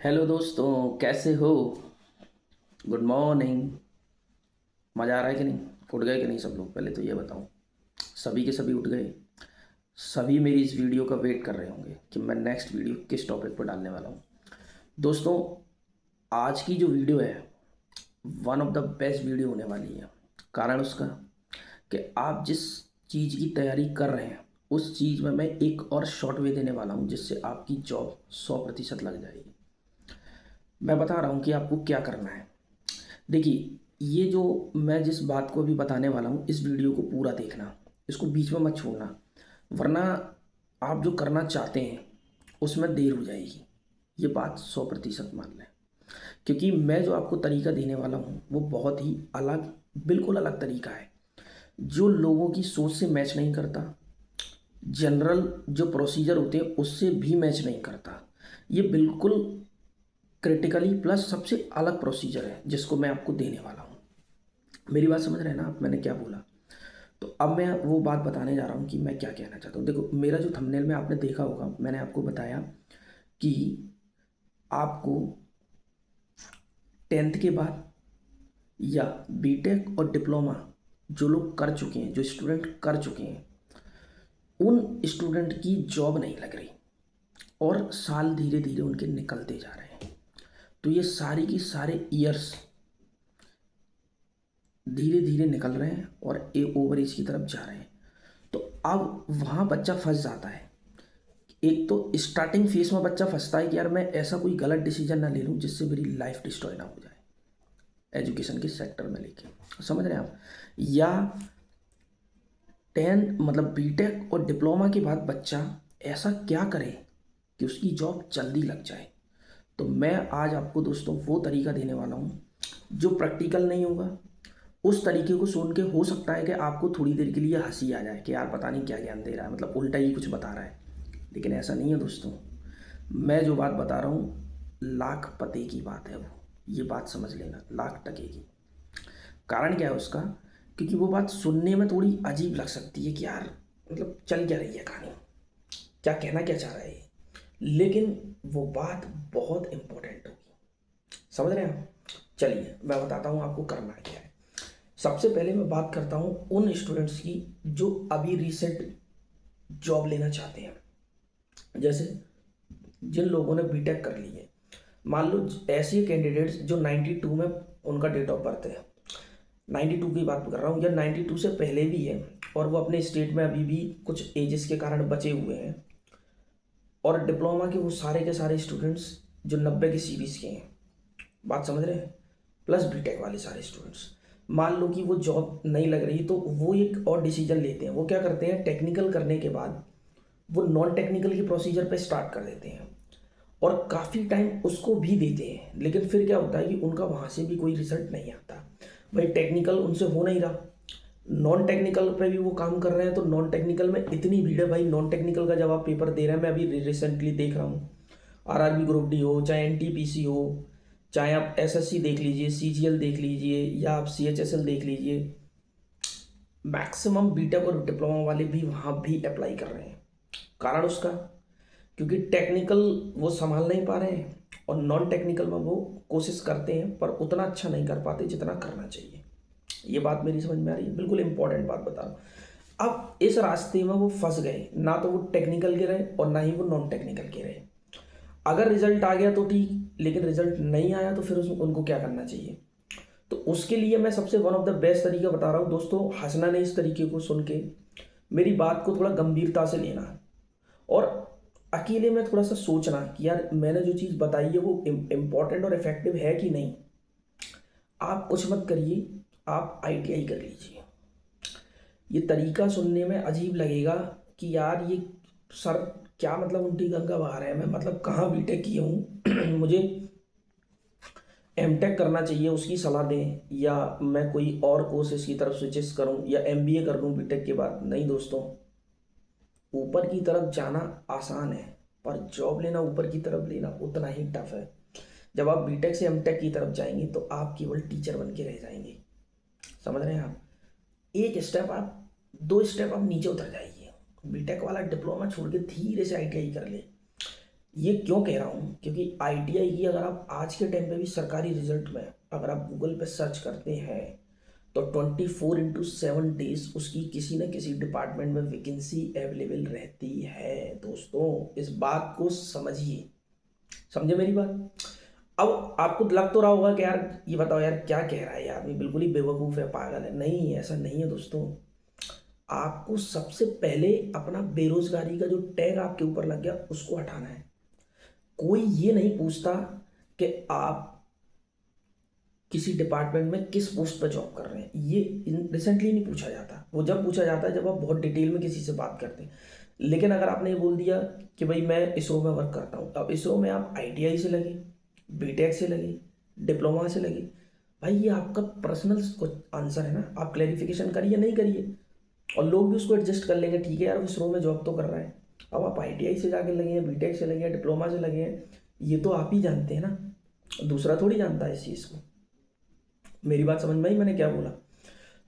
Hello दोस्तों, कैसे हो? Good morning. मज़ा आ रहा है कि नहीं? उठ गए कि नहीं सब लोग? पहले तो ये बताओ, सभी के सभी उठ गए? सभी मेरी इस वीडियो का वेट कर रहे होंगे कि मैं नेक्स्ट वीडियो किस टॉपिक पर डालने वाला हूँ। दोस्तों, आज की जो वीडियो है one of the best video होने वाली है। कारण उसका कि आप जिस चीज़ की तैयारी कर रहे हैं उस चीज़ में मैं एक और शॉर्ट वे देने वाला हूँ जिससे आपकी जॉब 100% लग जाएगी। मैं बता रहा हूँ कि आपको क्या करना है। देखिए, ये जो मैं जिस बात को अभी बताने वाला हूँ, इस वीडियो को पूरा देखना, इसको बीच में मत छोड़ना, वरना आप जो करना चाहते हैं उसमें देर हो जाएगी। ये बात 100% मान लें, क्योंकि मैं जो आपको तरीका देने वाला हूँ वो बहुत ही अलग, बिल्कुल अलग तरीका है जो लोगों की सोच से मैच नहीं करता, जनरल जो प्रोसीजर होते हैं उससे भी मैच नहीं करता। ये बिल्कुल क्रिटिकली प्लस सबसे अलग प्रोसीजर है जिसको मैं आपको देने वाला हूँ। मेरी बात समझ रहे हैं ना आप, मैंने क्या बोला? तो अब मैं वो बात बताने जा रहा हूँ कि मैं क्या कहना चाहता हूँ। देखो, मेरा जो थंबनेल में आपने देखा होगा, मैंने आपको बताया कि आपको 10th के बाद या बीटेक और डिप्लोमा जो लोग कर चुके हैं, जो स्टूडेंट कर चुके हैं, उन स्टूडेंट की जॉब नहीं लग रही और साल धीरे धीरे उनके निकलते जा रहे हैं। तो ये सारी की सारे ईयर्स धीरे धीरे निकल रहे हैं और ओवर एज की तरफ जा रहे हैं। तो अब वहाँ बच्चा फंस जाता है। एक तो स्टार्टिंग फेज में बच्चा फंसता है कि यार मैं ऐसा कोई गलत डिसीजन ना ले लूँ जिससे मेरी लाइफ डिस्ट्रॉय ना हो जाए एजुकेशन के सेक्टर में लेके। समझ रहे हैं आप? या 10 मतलब बीटेक और डिप्लोमा के बाद बच्चा ऐसा क्या करे कि उसकी जॉब जल्दी लग जाए। तो मैं आज आपको दोस्तों वो तरीका देने वाला हूँ जो प्रैक्टिकल नहीं होगा। उस तरीके को सुन के हो सकता है कि आपको थोड़ी देर के लिए हंसी आ जाए कि यार पता नहीं क्या ज्ञान दे रहा है, मतलब उल्टा ही कुछ बता रहा है। लेकिन ऐसा नहीं है दोस्तों। मैं जो बात बता रहा हूँ लाख पते की बात है वो। ये बात समझ लेना, लाख टके की। कारण क्या है उसका? क्योंकि वो बात सुनने में थोड़ी अजीब लग सकती है कि यार मतलब चल क्या रही है कहानी, क्या कहना क्या चाह रहा है ये। लेकिन वो बात बहुत इंपॉर्टेंट होगी। समझ रहे हैं आप? चलिए मैं बताता हूँ आपको करना क्या है। सबसे पहले मैं बात करता हूँ उन स्टूडेंट्स की जो अभी रिसेंट जॉब लेना चाहते हैं। जैसे जिन लोगों ने बीटेक कर ली है, मान लो ऐसे कैंडिडेट्स जो 92 में उनका डेट ऑफ बर्थ है, 92 की बात कर रहा हूँ, या 92 से पहले भी है और वो अपने स्टेट में अभी भी कुछ एजेस के कारण बचे हुए हैं। और डिप्लोमा के वो सारे के सारे स्टूडेंट्स जो 90 की सीरीज़ के हैं, बात समझ रहे हैं, प्लस बीटेक वाले सारे स्टूडेंट्स। मान लो कि वो जॉब नहीं लग रही तो वो एक और डिसीजन लेते हैं। वो क्या करते हैं, टेक्निकल करने के बाद वो नॉन टेक्निकल की प्रोसीजर पे स्टार्ट कर देते हैं और काफ़ी टाइम उसको भी देते हैं। लेकिन फिर क्या होता है कि उनका वहाँ से भी कोई रिजल्ट नहीं आता। भाई टेक्निकल उनसे हो नहीं रहा, नॉन टेक्निकल पे भी वो काम कर रहे हैं, तो नॉन टेक्निकल में इतनी भीड़ है भाई, नॉन टेक्निकल का जब आप पेपर दे रहे हैं, मैं अभी रिसेंटली देख रहा हूँ, आरआरबी ग्रुप डी हो, चाहे एनटीपीसी हो, चाहे आप एसएससी देख लीजिए, सीजीएल देख लीजिए, या आप सीएचएसएल देख लीजिए, मैक्सिमम बीटेक और डिप्लोमा वाले भी वहाँ भी अप्लाई कर रहे हैं। कारण उसका, क्योंकि टेक्निकल वो संभाल नहीं पा रहे हैं और नॉन टेक्निकल में वो कोशिश करते हैं पर उतना अच्छा नहीं कर पाते जितना करना चाहिए। ये बात मेरी समझ में आ रही है? बिल्कुल इंपॉर्टेंट बात बता रहा हूँ। अब इस रास्ते में वो फंस गए, ना तो वो टेक्निकल के रहे और ना ही वो नॉन टेक्निकल के रहे। अगर रिजल्ट आ गया तो ठीक, लेकिन रिजल्ट नहीं आया तो फिर उनको क्या करना चाहिए? तो उसके लिए मैं सबसे वन ऑफ द बेस्ट तरीका बता रहा हूँ दोस्तों। हंसना नहीं, इस तरीके को सुन के मेरी बात को थोड़ा गंभीरता से लेना और अकेले में थोड़ा सा सोचना कि यार मैंने जो चीज़ बताई है वो इम्पोर्टेंट और इफेक्टिव है कि नहीं। आप कुछ मत करिए, आप आईटीआई कर लीजिए। ये तरीका सुनने में अजीब लगेगा कि यार ये सर क्या मतलब उल्टी गंगा बहा रहे हैं, मैं मतलब कहाँ बीटेक किया हूँ मुझे एमटेक करना चाहिए, उसकी सलाह दें, या मैं कोई और कोर्सेज की तरफ स्विचेस करूं या एमबीए कर लूं बीटेक के बाद। नहीं दोस्तों, ऊपर की तरफ जाना आसान है पर जॉब लेना, ऊपर की तरफ लेना उतना ही टफ है। जब आप बीटेक से एमटेक की तरफ जाएंगे तो आप केवल टीचर बन के रह जाएंगे। समझ रहे हैं आप? एक स्टेप आप, दो स्टेप आप नीचे उतर जाइए। बीटेक वाला डिप्लोमा छोड़ के धीरे से आईटीआई कर ले, ये क्यों कह रहा हूँ, क्योंकि आईटीआई की अगर आप आज के टाइम पे भी सरकारी रिजल्ट में अगर आप गूगल पे सर्च करते हैं तो 24/7 उसकी किसी न किसी डिपार्टमेंट में वैकेंसी अवेलेबल रहती है। दोस्तों इस बात को समझिए, समझे मेरी बात। अब आपको लग तो रहा होगा कि यार ये बताओ यार क्या कह रहा है यार, ये बिल्कुल ही बेवकूफ़ है, पागल है। नहीं, ऐसा नहीं है दोस्तों। आपको सबसे पहले अपना बेरोजगारी का जो टैग आपके ऊपर लग गया उसको हटाना है। कोई ये नहीं पूछता कि आप किसी डिपार्टमेंट में किस पोस्ट पर जॉब कर रहे हैं, ये रिसेंटली नहीं पूछा जाता। वो जब पूछा जाता है जब आप बहुत डिटेल में किसी से बात करते हैं। लेकिन अगर आपने ये बोल दिया कि भाई मैं इसरो में वर्क करता हूँ, अब इसरो में आप आईटीआई से लगे, बीटेक से लगे, डिप्लोमा से लगे, भाई ये आपका पर्सनल आंसर है ना, आप क्लैरिफिकेशन करिए नहीं करिए, और लोग भी उसको एडजस्ट कर लेंगे। ठीक है यार, वो इसरो में जॉब तो कर रहा है। अब आप आईटीआई से जाके लगे हैं, बीटेक से लगे हैं, डिप्लोमा से लगे हैं, ये तो आप ही जानते हैं ना, दूसरा थोड़ी जानता है इस चीज़ को। मेरी बात समझ में आई मैंने क्या बोला।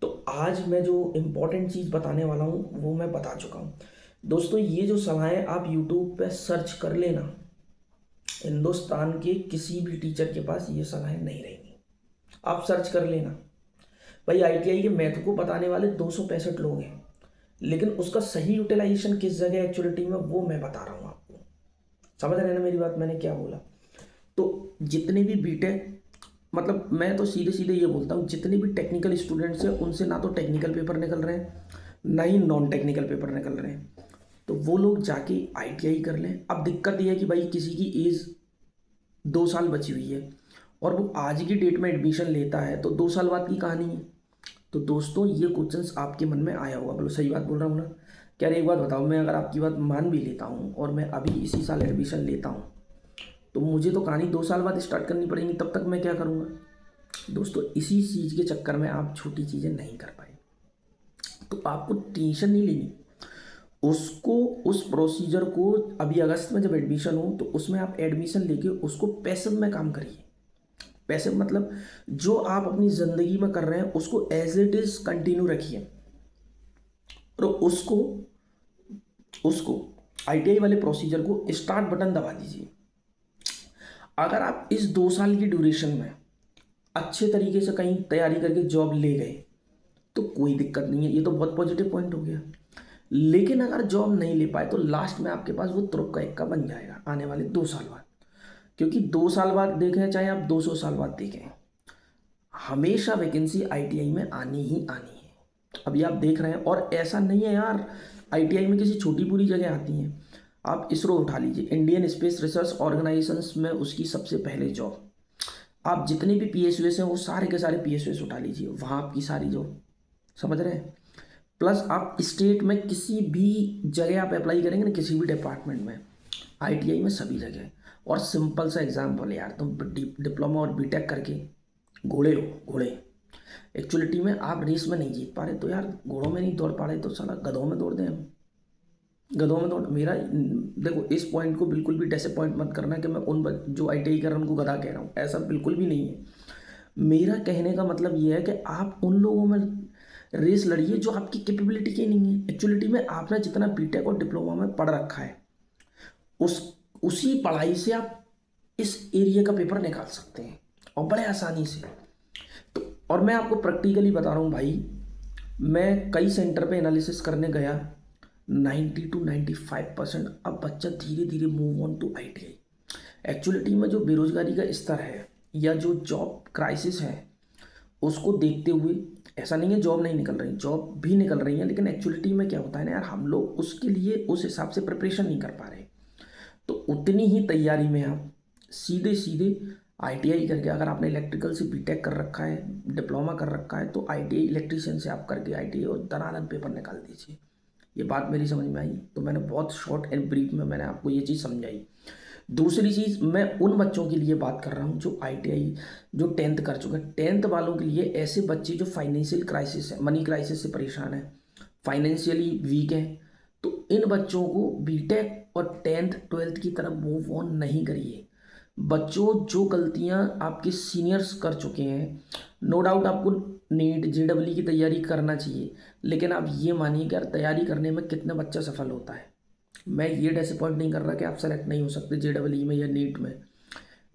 तो आज मैं जो इम्पोर्टेंट चीज़ बताने वाला हूँ वो मैं बता चुका हूँ। दोस्तों ये जो सलाहें आप यूट्यूब पे सर्च कर लेना, हिंदुस्तान के किसी भी टीचर के पास ये सलाहें नहीं रहेंगी। आप सर्च कर लेना। भाई आईटीआई के महत्व को बताने वाले 265 लोग हैं, लेकिन उसका सही यूटिलाइजेशन किस जगह एक्चुअलिटी में वो मैं बता रहा हूँ आपको। समझ रहे हैं ना मेरी बात, मैंने क्या बोला। तो जितने भी बीटेक, मतलब मैं तो सीधे सीधे ये बोलता हूँ, जितने भी टेक्निकल स्टूडेंट्स हैं उनसे ना तो टेक्निकल पेपर निकल रहे हैं ना ही नॉन टेक्निकल पेपर निकल रहे हैं। तो वो लोग जाके आईटीआई कर लें। अब दिक्कत ये है कि भाई किसी की एज 2 साल बची हुई है और वो आज की डेट में एडमिशन लेता है, तो 2 साल बाद की कहानी है। तो दोस्तों ये क्वेश्चंस आपके मन में आया होगा, बोलो सही बात बोल रहा हूँ ना। क्या एक बात बताओ, मैं अगर आपकी बात मान भी लेता हूँ और मैं अभी इसी साल एडमिशन लेता हूँ, तो मुझे तो कहानी 2 साल बाद स्टार्ट करनी पड़ेगी, तब तक मैं क्या करूँगा। दोस्तों इसी चीज़ के चक्कर में आप छोटी चीज़ें नहीं कर पाए। तो आपको टेंशन नहीं लेनी, उसको उस प्रोसीजर को अभी अगस्त में जब एडमिशन हो तो उसमें आप एडमिशन लेके उसको पैसिव में काम करिए। पैसिव मतलब जो आप अपनी ज़िंदगी में कर रहे हैं उसको एज इट इज़ कंटिन्यू रखिए, और उसको उसको आईटीआई वाले प्रोसीजर को स्टार्ट बटन दबा दीजिए। अगर आप इस 2 साल की ड्यूरेशन में अच्छे तरीके से कहीं तैयारी करके जॉब ले गए तो कोई दिक्कत नहीं है, ये तो बहुत पॉजिटिव पॉइंट हो गया। लेकिन अगर जॉब नहीं ले पाए तो लास्ट में आपके पास वो तुरुप का इक्का बन जाएगा आने वाले 2 साल बाद। क्योंकि 2 साल बाद देखें चाहे आप 200 साल बाद देखें, हमेशा वैकेंसी आईटीआई में आनी ही आनी है। अभी आप देख रहे हैं, और ऐसा नहीं है यार आईटीआई में किसी छोटी पूरी जगह आती हैं। आप इसरो उठा लीजिए, इंडियन स्पेस रिसर्च ऑर्गेनाइजेशंस में उसकी सबसे पहले जॉब। आप जितने भी पीएसयूएस हैं वो सारे के सारे पीएसयूएस उठा लीजिए, वहाँ आपकी सारी जॉब। समझ रहे हैं। प्लस आप स्टेट में किसी भी जगह आप अप्लाई करेंगे ना, किसी भी डिपार्टमेंट में, आईटीआई में सभी जगह। और सिंपल सा एग्जाम्पल यार, तुम डिप्लोमा और बीटेक करके घोड़े हो, घोड़े। एक्चुअलिटी में आप रेस में नहीं जीत पा रहे तो यार घोड़ों में नहीं दौड़ पा रहे तो साला गधों में दौड़ दें हम। गधों में दौड़, मेरा देखो इस पॉइंट को बिल्कुल भी डिसअपॉइंट मत करना कि मैं उन जो आईटीआई कर रहे हैं उनको गधा कह रहा हूँ, ऐसा बिल्कुल भी नहीं है। मेरा कहने का मतलब ये है कि आप उन लोगों में रेस लड़िए जो आपकी कैपेबिलिटी की नहीं है। एक्चुअलिटी में आपने जितना बीटेक और डिप्लोमा में पढ़ रखा है उस उसी पढ़ाई से आप इस एरिया का पेपर निकाल सकते हैं और बड़े आसानी से। तो और मैं आपको प्रैक्टिकली बता रहा हूँ भाई, मैं कई सेंटर पे एनालिसिस करने गया, 90 to 95% अब बच्चा धीरे धीरे move on to ITI. Actuality में जो बेरोजगारी का स्तर है या जो जॉब क्राइसिस है उसको देखते हुए, ऐसा नहीं है जॉब नहीं निकल रही, जॉब भी निकल रही है, लेकिन एक्चुअलिटी में क्या होता है ना यार, हम लोग उसके लिए उस हिसाब से प्रिपरेशन नहीं कर पा रहे। तो उतनी ही तैयारी में आप सीधे सीधे आईटीआई करके, अगर आपने इलेक्ट्रिकल से बीटेक कर रखा है, डिप्लोमा कर रखा है, तो आईटीआई इलेक्ट्रीशियन से आप करके आईटीआई और दनादन पेपर निकाल दीजिए। ये बात मेरी समझ में आई, तो मैंने बहुत शॉर्ट एंड ब्रीफ में मैंने आपको ये चीज़ समझाई। दूसरी चीज़, मैं उन बच्चों के लिए बात कर रहा हूँ जो आईटीआई, जो 10th कर चुके हैं, 10th वालों के लिए, ऐसे बच्चे जो फाइनेंशियल क्राइसिस है, मनी क्राइसिस से परेशान है, फाइनेंशियली वीक है, तो इन बच्चों को बीटेक और 10th 12th की तरफ मूव ऑन नहीं करिए। बच्चों जो गलतियां आपके सीनियर्स कर चुके हैं, नो डाउट आपको नीट जेडब्ल्यू की तैयारी करना चाहिए, लेकिन आप ये मानिए कि यार तैयारी करने में कितना बच्चा सफल होता है। मैं ये डिसअपॉइंट नहीं कर रहा कि आप सेलेक्ट नहीं हो सकते JEE में या नीट में,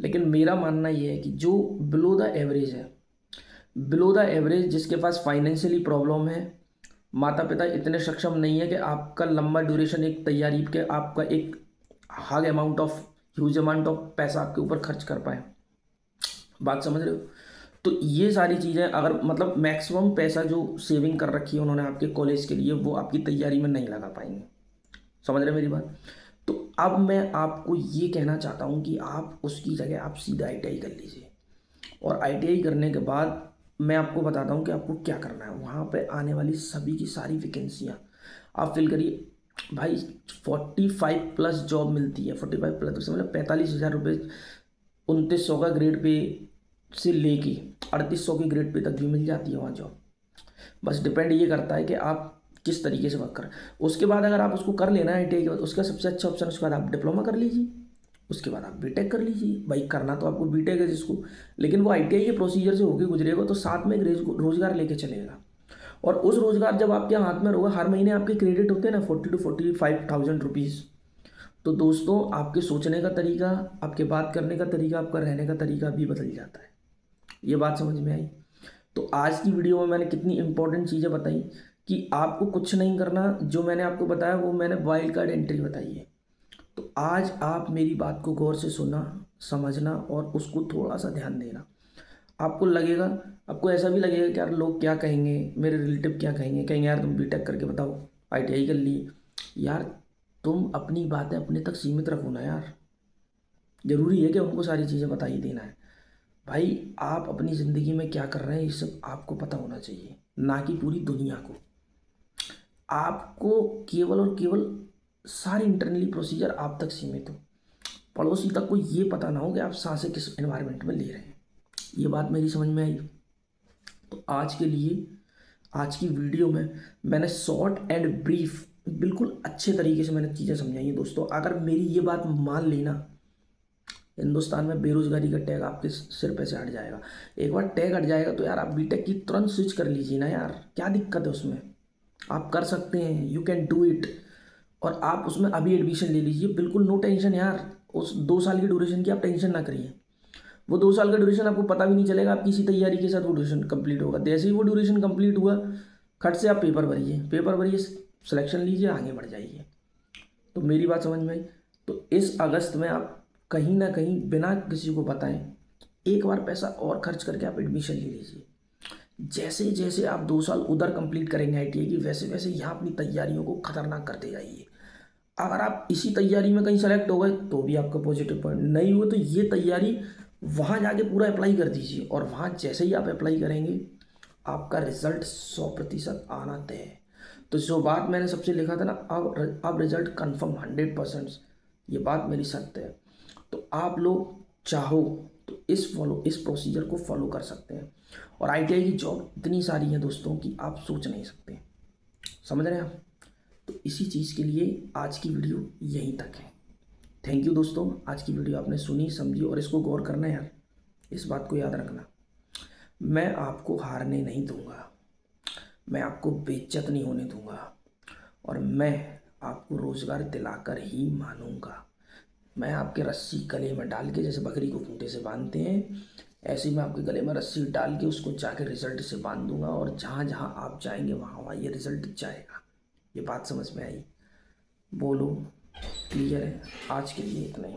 लेकिन मेरा मानना ये है कि जो बिलो द एवरेज है, बिलो द एवरेज जिसके पास फाइनेंशियली प्रॉब्लम है, माता पिता इतने सक्षम नहीं है कि आपका लंबा ड्यूरेशन एक तैयारी के आपका एक high amount of huge amount of पैसा आपके ऊपर खर्च कर पाए, बात समझ रहे हो। तो ये सारी चीज़ें अगर मतलब मैक्सिमम पैसा जो सेविंग कर रखी है उन्होंने आपके कॉलेज के लिए, वो आपकी तैयारी में नहीं लगा पाएंगे, समझ रहे मेरी बात। तो अब मैं आपको ये कहना चाहता हूँ कि आप उसकी जगह आप सीधा ITI कर लीजिए, और ITI करने के बाद मैं आपको बताता हूँ कि आपको क्या करना है। वहाँ पे आने वाली सभी की सारी वैकेंसियाँ आप फिल करिए भाई। 45+ जॉब मिलती है, 45+ मतलब 45,000 रुपये, 2900 का ग्रेड पे से लेके 3800 के ग्रेड पे तक भी मिल जाती है वहाँ जॉब। बस डिपेंड ये करता है कि आप किस तरीके से वर्क करें। उसके बाद अगर आप उसको कर लेना है ITI के बाद, उसका सबसे अच्छा ऑप्शन, उसके बाद आप डिप्लोमा कर लीजिए, उसके बाद आप बीटेक कर लीजिए। भाई करना तो आपको बीटेक है जिसको, लेकिन वो ITI के प्रोसीजर से होके गुजरेगा तो साथ में एक रोजगार लेके चलेगा, और उस रोजगार जब आपके हाथ में होगा, हर महीने आपके क्रेडिट होते हैं ना 40 to 45,000 रुपीज़। तो दोस्तों आपके सोचने का तरीका, आपके बात करने का तरीका, आपका रहने का तरीका भी बदल जाता है। ये बात समझ में आई। तो आज की वीडियो में मैंने कितनी इंपॉर्टेंट चीज़ें बताई कि आपको कुछ नहीं करना, जो मैंने आपको बताया वो मैंने वाइल्ड कार्ड एंट्री बताई है। तो आज आप मेरी बात को गौर से सुनना, समझना और उसको थोड़ा सा ध्यान देना। आपको लगेगा, आपको ऐसा भी लगेगा कि यार लोग क्या कहेंगे, मेरे रिलेटिव क्या कहेंगे, कहेंगे यार तुम बीटेक करके बताओ, ITI कर लिए। यार तुम अपनी बातें अपने तक सीमित रखो ना यार, ज़रूरी है कि उनको सारी चीज़ें बता ही देना है। भाई आप अपनी ज़िंदगी में क्या कर रहे हैं ये सब आपको पता होना चाहिए, ना कि पूरी दुनिया को। आपको केवल और केवल सारे इंटरनली प्रोसीजर आप तक सीमित हो, पड़ोसी तक को ये पता ना हो कि आप सांसें किस एनवायरनमेंट में ले रहे हैं। ये बात मेरी समझ में आई। तो आज के लिए आज की वीडियो में मैंने शॉर्ट एंड ब्रीफ बिल्कुल अच्छे तरीके से मैंने चीज़ें समझाई हैं दोस्तों। अगर मेरी ये बात मान लेना, हिंदुस्तान में बेरोजगारी का टैग आपके सिर पे से हट जाएगा। एक बार टैग हट जाएगा तो यार आप बीटेक की तुरंत स्विच कर लीजिए ना यार, क्या दिक्कत है उसमें, आप कर सकते हैं, यू कैन डू इट। और आप उसमें अभी एडमिशन ले लीजिए, बिल्कुल नो टेंशन यार। उस 2 साल की ड्यूरेशन की आप टेंशन ना करिए। वो 2 साल का ड्यूरेशन आपको पता भी नहीं चलेगा, आप किसी तैयारी के साथ वो ड्यूरेशन कंप्लीट होगा। जैसे ही वो ड्यूरेशन कंप्लीट हुआ, खट से आप पेपर भरिए, सिलेक्शन लीजिए, आगे बढ़ जाइए। तो मेरी बात समझ में आई। तो इस अगस्त में आप कहीं ना कहीं बिना किसी को बताएं एक बार पैसा और खर्च करके आप एडमिशन ले लीजिए। जैसे जैसे आप 2 साल उधर कंप्लीट करेंगे ITI की, वैसे वैसे यहाँ अपनी तैयारियों को खतरनाक करते जाइए। अगर आप इसी तैयारी में कहीं सेलेक्ट हो गए तो भी आपका पॉजिटिव पॉइंट, नहीं हुआ तो ये तैयारी वहाँ जाके पूरा अप्लाई कर दीजिए, और वहाँ जैसे ही आप अप्लाई करेंगे आपका रिजल्ट 100% आना तय है। तो जो बात मैंने सबसे लिखा था ना, अब रिजल्ट कन्फर्म 100%, ये बात मेरी सत्य है। तो आप लोग चाहो तो इस प्रोसीजर को फॉलो कर सकते हैं, और ITI की जॉब इतनी सारी है दोस्तों कि आप सोच नहीं सकते, समझ रहे हैं आप। तो इसी चीज़ के लिए आज की वीडियो यहीं तक है। थैंक यू दोस्तों, आज की वीडियो आपने सुनी, समझी, और इसको गौर करना यार, इस बात को याद रखना। मैं आपको हारने नहीं दूंगा, मैं आपको बेइज्जत नहीं होने दूंगा, और मैं आपको रोज़गार दिलाकर ही मानूंगा। मैं आपके रस्सी गले में डाल के, जैसे बकरी को खूंटे से बांधते हैं, ऐसे ही मैं आपके गले में रस्सी डाल के उसको जाके रिजल्ट से बांध दूंगा, और जहाँ जहाँ आप जाएंगे वहाँ वहाँ ये रिजल्ट जाएगा। ये बात समझ में आई? बोलो, क्लियर है? आज के लिए इतना ही।